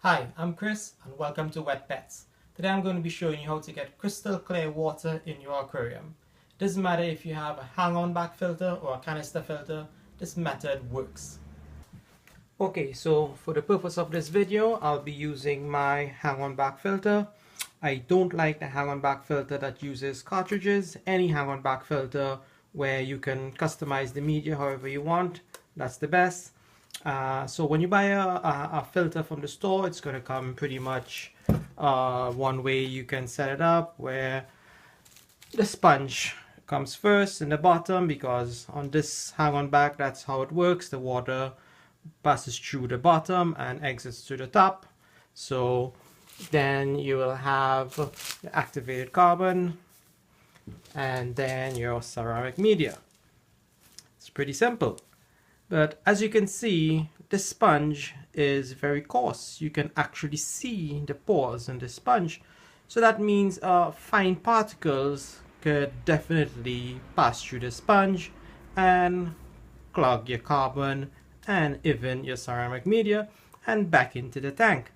Hi, I'm Chris and welcome to Wet Pets. Today I'm going to be showing you how to get crystal clear water in your aquarium. It doesn't matter if you have a hang-on back filter or a canister filter, this method works. Okay, so for the purpose of this video, I'll be using my hang-on back filter. I don't like the hang-on back filter that uses cartridges. Any hang-on back filter where you can customize the media however you want, that's the best. So when you buy a filter from the store, it's going to come pretty much one way you can set it up, where the sponge comes first in the bottom, because on this hang-on back, that's how it works. The water passes through the bottom and exits to the top. So then you will have the activated carbon and then your ceramic media. It's pretty simple. But as you can see, this sponge is very coarse. You can actually see the pores in the sponge. So that means fine particles could definitely pass through the sponge and clog your carbon and even your ceramic media and back into the tank.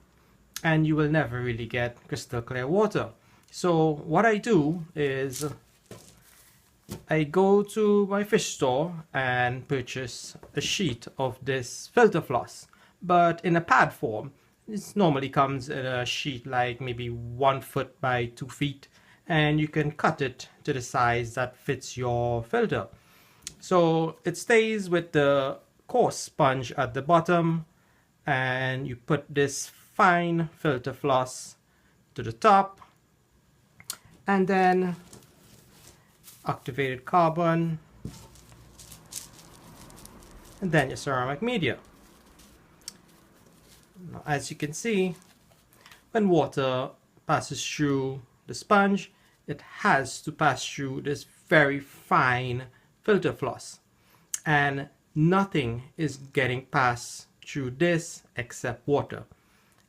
And you will never really get crystal clear water. So what I do is I go to my fish store and purchase a sheet of this filter floss, but in a pad form. This normally comes in a sheet like maybe 1 foot by 2 feet, and you can cut it to the size that fits your filter. So it stays with the coarse sponge at the bottom, and you put this fine filter floss to the top, and then activated carbon, and then your ceramic media. Now, as you can see, when water passes through the sponge, it has to pass through this very fine filter floss, and nothing is getting passed through this except water.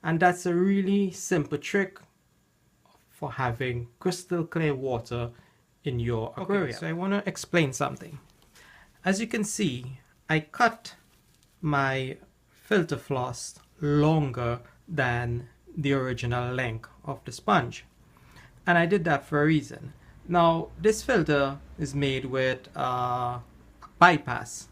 And that's a really simple trick for having crystal clear water in your aquarium. Okay, so I want to explain something. As you can see, I cut my filter floss longer than the original length of the sponge, and I did that for a reason. Now this filter is made with bypass,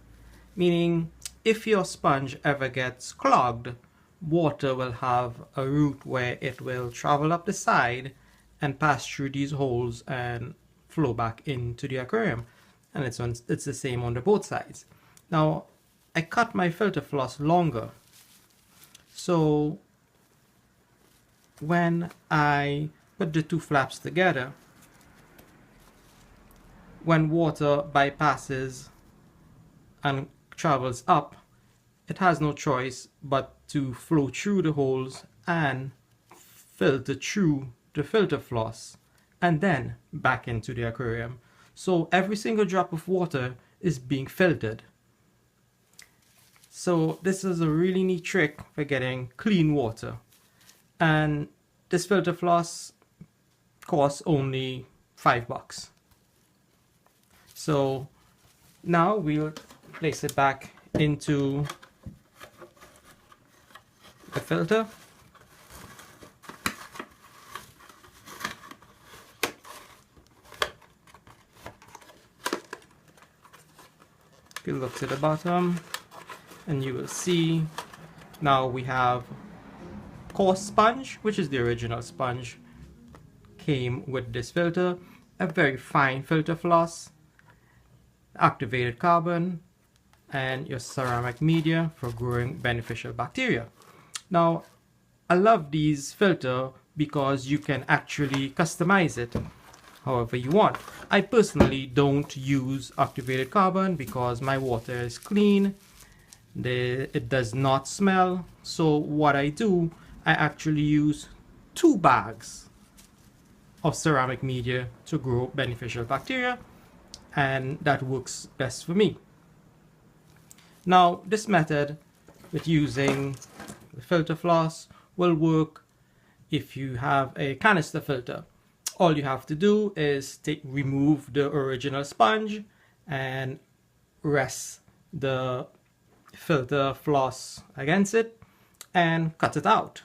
meaning if your sponge ever gets clogged, water will have a route where it will travel up the side and pass through these holes and flow back into the aquarium, and it's the same on the both sides. Now I cut my filter floss longer, so when I put the two flaps together, when water bypasses and travels up, it has no choice but to flow through the holes and filter through the filter floss and then back into the aquarium. So every single drop of water is being filtered. So this is a really neat trick for getting clean water. And this filter floss costs only $5. So now we'll place it back into the filter. You look to the bottom and you will see now we have coarse sponge, which is the original sponge, came with this filter, a very fine filter floss, activated carbon, and your ceramic media for growing beneficial bacteria. Now I love these filters because you can actually customize it however you want. I personally don't use activated carbon because my water is clean, it does not smell. So what I do, I actually use 2 bags of ceramic media to grow beneficial bacteria, and that works best for me. Now this method with using the filter floss will work if you have a canister filter. All you have to do is remove the original sponge and rest the filter floss against it and cut it out.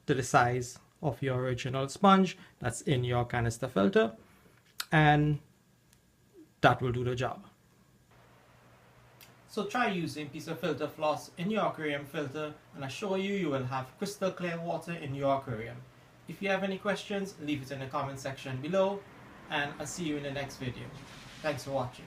to the size of your original sponge that's in your canister filter, and that will do the job. So try using a piece of filter floss in your aquarium filter, and I assure you, you will have crystal clear water in your aquarium. If you have any questions, leave it in the comment section below, and I'll see you in the next video. Thanks for watching.